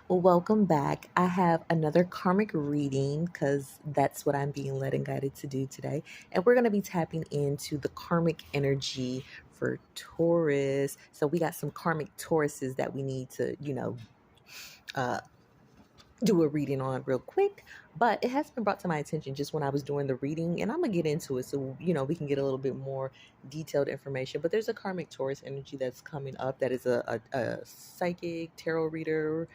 Well, welcome back. I have another karmic reading because that's what I'm being led and guided to do today. And we're going to be tapping into the karmic energy for Taurus. So we got some karmic Tauruses that we need to, uh, do a reading on real quick. But it has been brought to my attention just when I was doing the reading, and I'm going to get into it so, we can get a little bit more detailed information. But there's a karmic Taurus energy that's coming up that is a psychic tarot reader,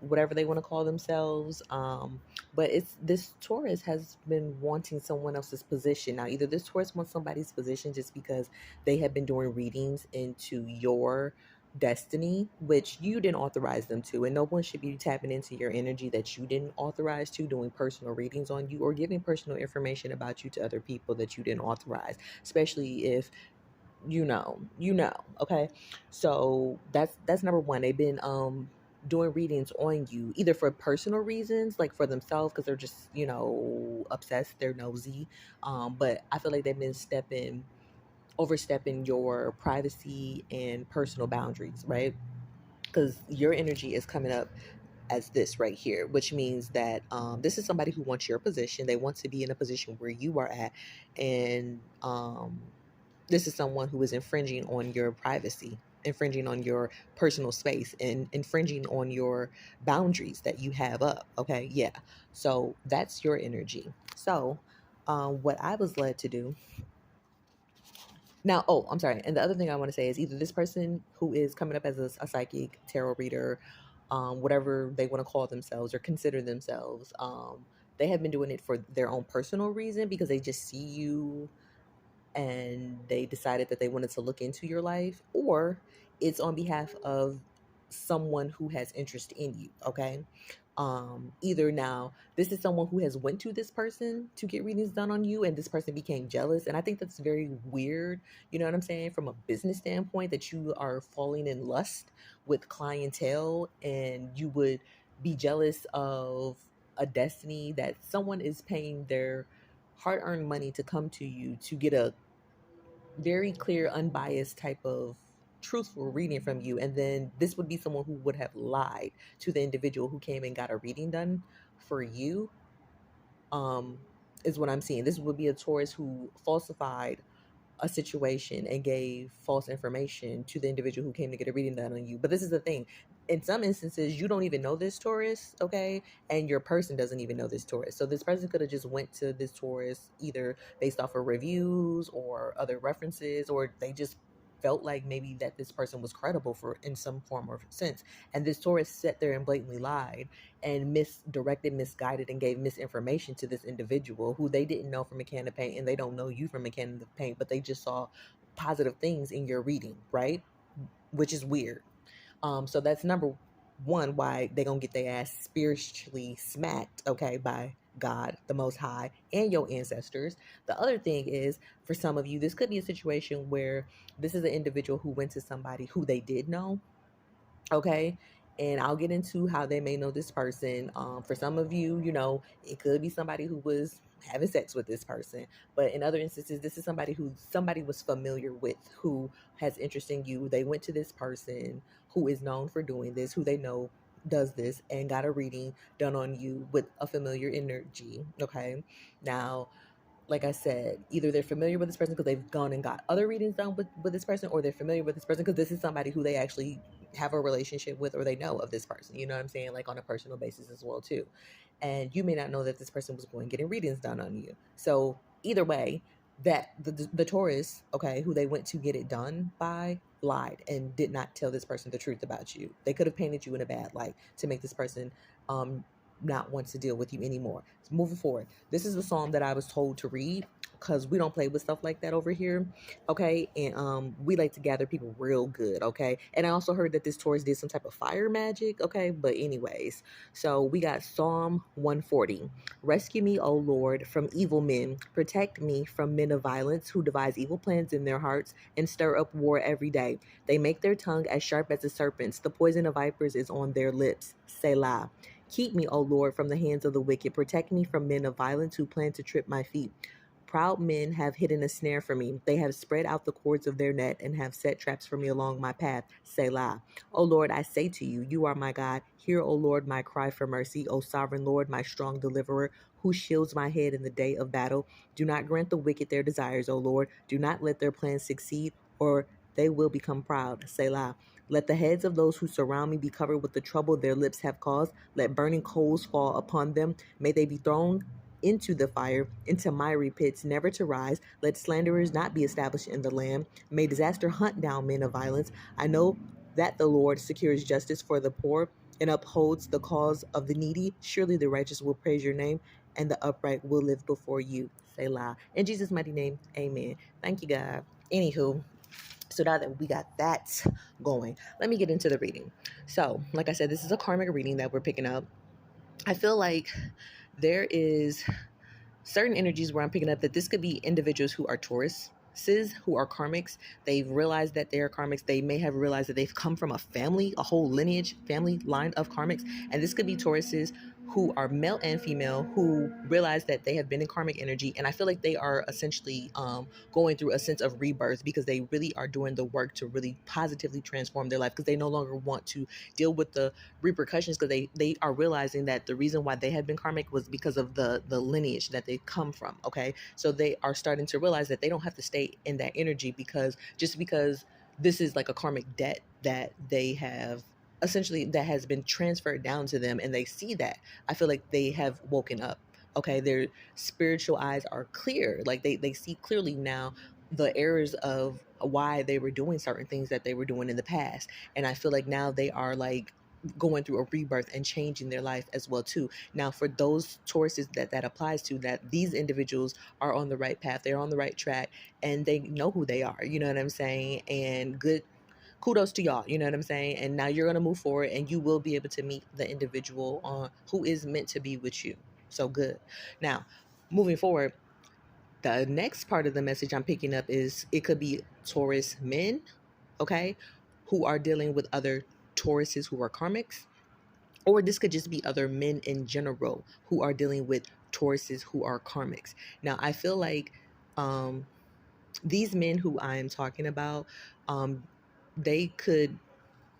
whatever they want to call themselves. But it's this Taurus has been wanting someone else's position. Now, either this Taurus wants somebody's position just because they have been doing readings into your destiny, which you didn't authorize them to, and no one should be tapping into your energy that you didn't authorize to, doing personal readings on you or giving personal information about you to other people that you didn't authorize, especially if okay. So that's number one. They've been doing readings on you either for personal reasons, like for themselves because they're just obsessed, they're nosy. But I feel like they've been overstepping your privacy and personal boundaries, right? Because your energy is coming up as this right here, which means that this is somebody who wants your position. They want to be in a position where you are at, and this is someone who is infringing on your privacy, infringing on your personal space, and infringing on your boundaries that you have up. Okay, yeah. So that's your energy. So, what I was led to do now, oh, I'm sorry. And the other thing I want to say is either this person who is coming up as a psychic, tarot reader, whatever they want to call themselves or consider themselves, they have been doing it for their own personal reason because they just see you and they decided that they wanted to look into your life, or it's on behalf of someone who has interest in you. Okay. Either now this is someone who has went to this person to get readings done on you and this person became jealous, and I think that's very weird, you know what I'm saying, from a business standpoint, that you are falling in lust with clientele and you would be jealous of a destiny that someone is paying their hard-earned money to come to you to get a very clear, unbiased type of truthful reading from you. And then this would be someone who would have lied to the individual who came and got a reading done for you. Um, is what I'm seeing. This would be a Taurus who falsified a situation and gave false information to the individual who came to get a reading done on you. But this is the thing. In some instances, you don't even know this Taurus, okay? And your person doesn't even know this Taurus. So this person could have just went to this Taurus either based off of reviews or other references, or they just felt like maybe that this person was credible for in some form or sense. And this Taurus sat there and blatantly lied and misdirected, misguided, and gave misinformation to this individual who they didn't know from a can of paint, and they don't know you from a can of paint, but they just saw positive things in your reading, right? Which is weird. So that's number one, why they gonna get their ass spiritually smacked, okay, by God, the Most High, and your ancestors. The other thing is, for some of you, this could be a situation where this is an individual who went to somebody who they did know, okay, and I'll get into how they may know this person. For some of you, it could be somebody who was having sex with this person, but in other instances, this is somebody who somebody was familiar with, who has interest in you. They went to this person who is known for doing this, who they know does this, and got a reading done on you with a familiar energy. Okay, now, like I said, either they're familiar with this person because they've gone and got other readings done with this person, or they're familiar with this person because this is somebody who they actually have a relationship with, or they know of this person. You know what I'm saying? Like on a personal basis as well too. And you may not know that this person was going getting readings done on you. So either way, that the Taurus, okay, who they went to get it done by, lied and did not tell this person the truth about you. They could have painted you in a bad light to make this person not want to deal with you anymore. So moving forward, this is the psalm that I was told to read because we don't play with stuff like that over here, okay? And we like to gather people real good, okay? And I also heard that this Taurus did some type of fire magic, okay? But anyways, so we got Psalm 140. Rescue me, O Lord, from evil men. Protect me from men of violence who devise evil plans in their hearts and stir up war every day. They make their tongue as sharp as a serpent's. The poison of vipers is on their lips. Selah. Keep me, O Lord, from the hands of the wicked. Protect me from men of violence who plan to trip my feet. Proud men have hidden a snare for me. They have spread out the cords of their net and have set traps for me along my path. Selah. O Lord, I say to you, you are my God. Hear, O Lord, my cry for mercy. O sovereign Lord, my strong deliverer, who shields my head in the day of battle. Do not grant the wicked their desires, O Lord. Do not let their plans succeed, or they will become proud. Selah. Let the heads of those who surround me be covered with the trouble their lips have caused. Let burning coals fall upon them. May they be thrown into the fire, into miry pits, never to rise. Let slanderers not be established in the land. May disaster hunt down men of violence. I know that the Lord secures justice for the poor and upholds the cause of the needy. Surely the righteous will praise your name, and the upright will live before you. Selah. In Jesus' mighty name, amen. Thank you, God. Anywho, so now that we got that going, let me get into the reading. So, like I said, this is a karmic reading that we're picking up. I feel like there is certain energies where I'm picking up that this could be individuals who are Tauruses, who are karmics. They've realized that they are karmics. They may have realized that they've come from a family, a whole lineage, family line of karmics. And this could be Tauruses who are male and female who realize that they have been in karmic energy. And I feel like they are essentially going through a sense of rebirth because they really are doing the work to really positively transform their life because they no longer want to deal with the repercussions because they are realizing that the reason why they had been karmic was because of the lineage that they come from. Okay, so they are starting to realize that they don't have to stay in that energy because just because this is like a karmic debt that they have essentially that has been transferred down to them and they see that. I feel like they have woken up. Okay, their spiritual eyes are clear, like they see clearly now the errors of why they were doing certain things that they were doing in the past. And I feel like now they are like going through a rebirth and changing their life as well too. Now for those Tauruses that applies to, that these individuals are on the right path, they're on the right track, and they know who they are, you know what I'm saying? And good kudos to y'all, you know what I'm saying? And now you're going to move forward and you will be able to meet the individual who is meant to be with you. So good. Now moving forward, the next part of the message I'm picking up is it could be Taurus men, okay, who are dealing with other Tauruses who are karmics, or this could just be other men in general who are dealing with Tauruses who are karmics. Now, I feel like um, these men who I am talking about, um, they could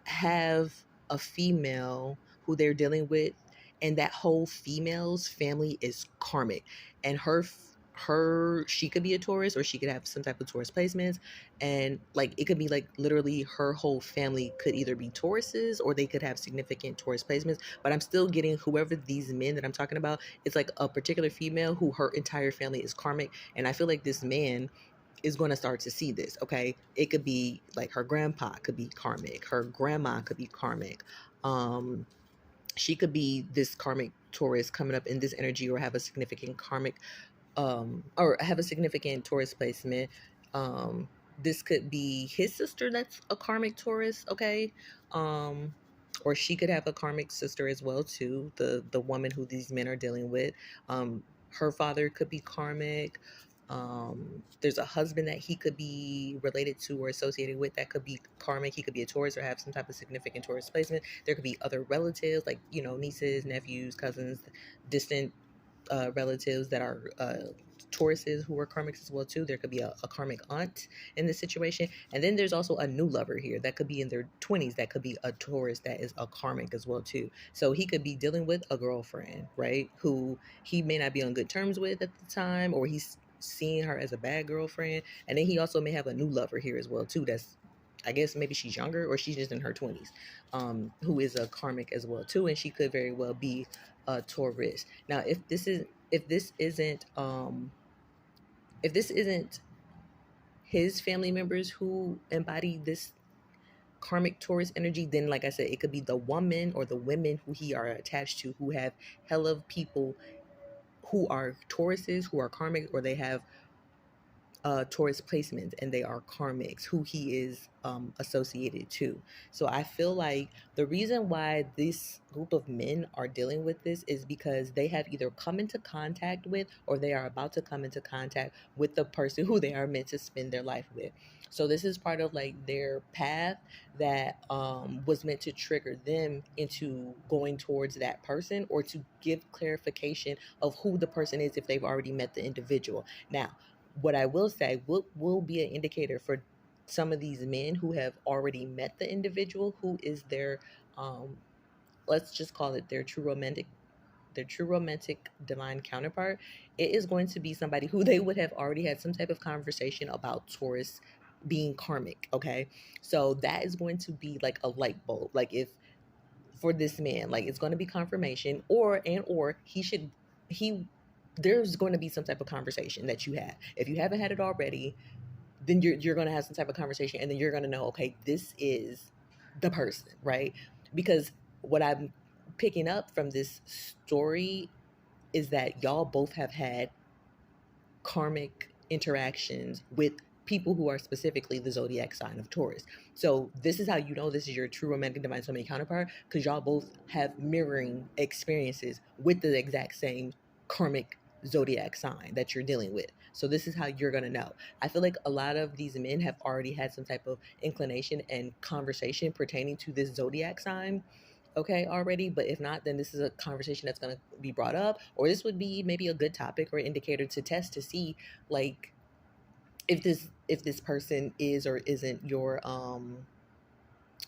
have a female who they're dealing with, and that whole female's family is karmic, and she could be a Taurus or she could have some type of Taurus placements, and like it could be like literally her whole family could either be Tauruses or they could have significant Taurus placements. But I'm still getting whoever these men that I'm talking about, it's like a particular female who her entire family is karmic, and I feel like this man is going to start to see this. Okay, it could be like her grandpa could be karmic, her grandma could be karmic, she could be this karmic Taurus coming up in this energy or have a significant karmic or have a significant Taurus placement. um this could be his sister that's a karmic Taurus. Okay, um or she could have a karmic sister as well too, the woman who these men are dealing with. Her father could be karmic. There's a husband that he could be related to or associated with that could be karmic. He could be a Taurus or have some type of significant Taurus placement. There could be other relatives like, you know, nieces, nephews, cousins, distant relatives that are Tauruses who are karmics as well too. There could be a karmic aunt in this situation, and then there's also a new lover here that could be in their 20s. That could be a Taurus that is a karmic as well too. So he could be dealing with a girlfriend, right? Who he may not be on good terms with at the time, or he's seeing her as a bad girlfriend, and then he also may have a new lover here as well too. That's, I guess maybe she's younger or she's just in her 20s, who is a karmic as well too, and she could very well be a Taurus. Now, if this isn't if this isn't his family members who embody this karmic Taurus energy, then like I said, it could be the woman or the women who he are attached to who have hell of people who are Tauruses, who are karmic, or they have Taurus placements and they are karmics who he is associated to. So I feel like the reason why this group of men are dealing with this is because they have either come into contact with or they are about to come into contact with the person who they are meant to spend their life with. So this is part of like their path that was meant to trigger them into going towards that person or to give clarification of who the person is if they've already met the individual. Now, What I will say will be an indicator for some of these men who have already met the individual who is their, um, let's just call it their true romantic divine counterpart. It is going to be somebody who they would have already had some type of conversation about Taurus being karmic. Okay, so that is going to be like a light bulb. Like, if for this man, like, it's going to be confirmation, or he there's going to be some type of conversation that you have. If you haven't had it already, then you're going to have some type of conversation, and then you're going to know, okay, this is the person, right? Because what I'm picking up from this story is that y'all both have had karmic interactions with people who are specifically the zodiac sign of Taurus. So this is how you know this is your true romantic divine soulmate counterpart, because y'all both have mirroring experiences with the exact same karmic zodiac sign that you're dealing with. So this is how you're going to know. I feel like a lot of these men have already had some type of inclination and conversation pertaining to this zodiac sign, okay, already. But if not, then this is a conversation that's going to be brought up, or this would be maybe a good topic or indicator to test to see, like, if this person is or isn't your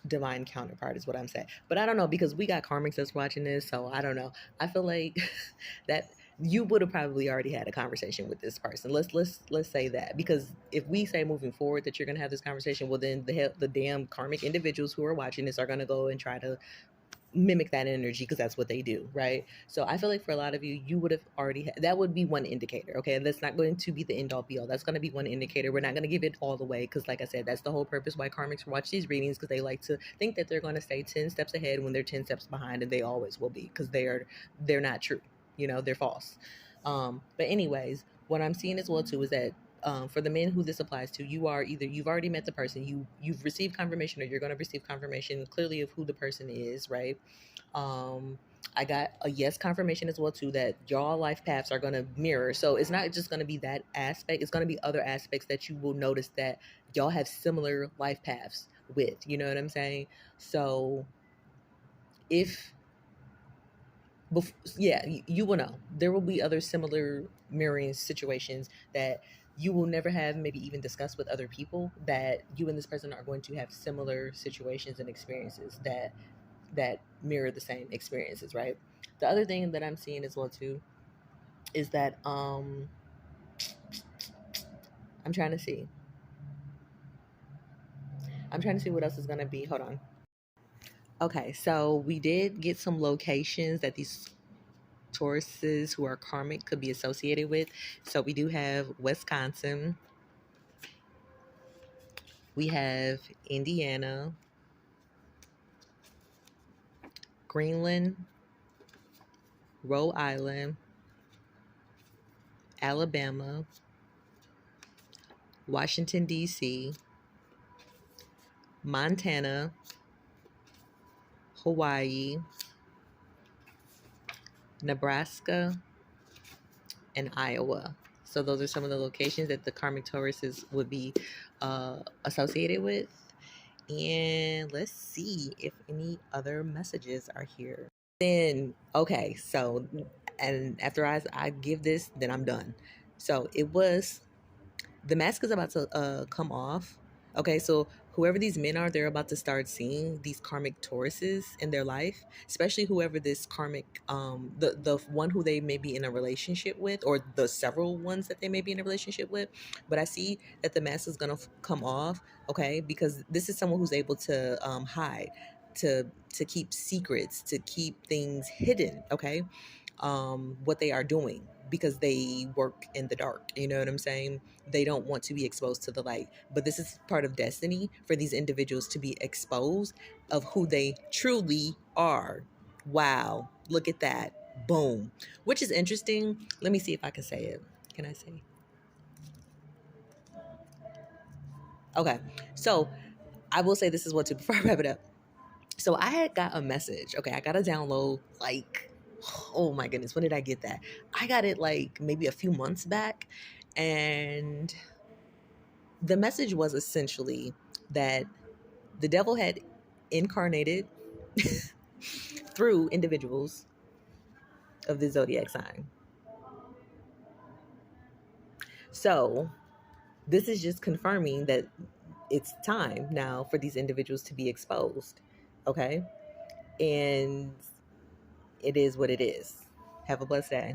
divine counterpart, is what I'm saying. But I don't know, because we got karmics that's watching this, so I don't know. I feel like that you would have probably already had a conversation with this person. Let's say that, because if we say moving forward that you're gonna have this conversation, well, then the damn karmic individuals who are watching this are gonna go and try to mimic that energy, because that's what they do, right? So I feel like for a lot of you, you would have already that would be one indicator. Okay, that's not going to be the end all be all. That's going to be one indicator. We're not going to give it all the way, because like I said, that's the whole purpose why karmics watch these readings, because they like to think that they're going to stay 10 steps ahead when they're 10 steps behind, and they always will be, because they're not true. They're false. But anyways, what I'm seeing as well too is that, for the men who this applies to, you are either you've already met the person, you've received confirmation, or you're going to receive confirmation clearly of who the person is, right? um I got a yes confirmation as well too, that y'all life paths are going to mirror. So it's not just going to be that aspect, it's going to be other aspects that you will notice that y'all have similar life paths with, you know what I'm saying? So if yeah, you will know there will be other similar mirroring situations that you will never have maybe even discussed with other people, that you and this person are going to have similar situations and experiences that mirror the same experiences, right? The other thing that I'm seeing as well too is that, I'm trying to see. I'm trying to see what else is gonna be. Hold on. Okay, so we did get some locations that these Tauruses who are karmic could be associated with. So we do have Wisconsin, we have Indiana, Greenland, Rhode Island, Alabama, Washington, D.C., Montana, Hawaii, Nebraska, and Iowa. So those are some of the locations that the karmic Tauruses would be associated with. And let's see if any other messages are here. Then, okay, so, and after I give this, then I'm done. So it was, the mask is about to come off. Okay, so whoever these men are, they're about to start seeing these karmic Tauruses in their life, especially whoever this karmic, the one who they may be in a relationship with, or the several ones that they may be in a relationship with. But I see that the mask is gonna come off, okay, because this is someone who's able to hide, to keep secrets, to keep things hidden, okay, what they are doing, because they work in the dark, you know what I'm saying? They don't want to be exposed to the light, but this is part of destiny for these individuals to be exposed of who they truly are. Wow, look at that. Boom. Which is interesting. Let me see if I can say it. Can I say? Okay, so I will say this is what to before I wrap it up. So I had got a message. Okay, I got a download, like, oh my goodness, when did I get that? I got it like maybe a few months back. And the message was essentially that the devil had incarnated through individuals of the zodiac sign. So this is just confirming that it's time now for these individuals to be exposed. Okay. And it is what it is. Have a blessed day.